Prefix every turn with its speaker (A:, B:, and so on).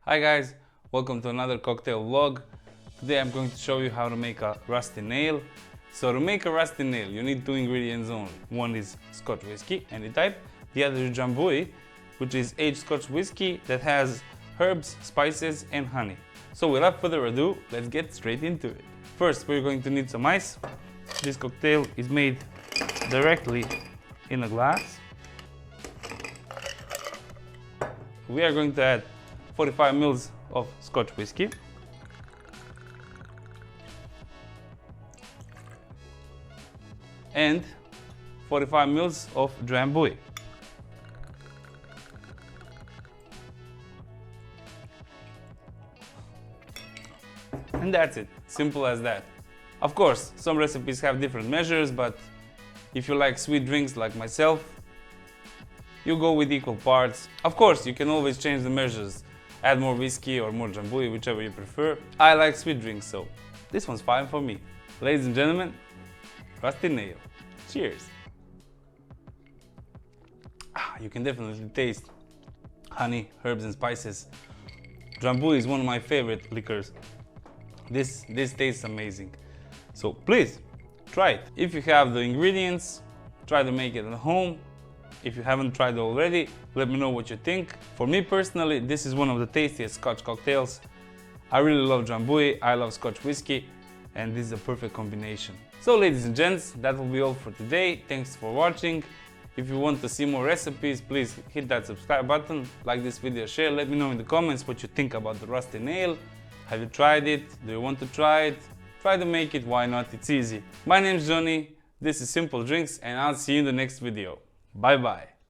A: Hi guys, welcome to another cocktail vlog. Today I'm going to show you how to make a rusty nail. So to make a rusty nail you need two ingredients only. One is Scotch whiskey, any type. The other is Drambuie, which is aged Scotch whiskey that has herbs, spices and honey. So without further ado, let's get straight into it. First we're going to need some ice. This cocktail is made directly in a glass. We are going to add 45 ml of Scotch whiskey, and 45 ml of Drambuie. And that's it, simple as that. Of course, some recipes have different measures, but if you like sweet drinks like myself, you go with equal parts. Of course, you can always change the measures. Add more whiskey or more Drambuie, whichever you prefer. I like sweet drinks, so this one's fine for me. Ladies and gentlemen, rusty nail. Cheers. You can definitely taste honey, herbs and spices. Drambuie is one of my favorite liquors. This tastes amazing. So please, try it. If you have the ingredients, try to make it at home. If you haven't tried it already, let me know what you think. For me personally, this is one of the tastiest Scotch cocktails. I really love Drambuie, I love Scotch whiskey, and this is a perfect combination. So ladies and gents, that will be all for today. Thanks for watching. If you want to see more recipes, please hit that subscribe button, like this video, share. Let me know in the comments what you think about the rusty nail. Have you tried it? Do you want to try it? Try to make it, why not? It's easy. My name's Johnny, this is Simple Drinks, and I'll see you in the next video. Bye bye.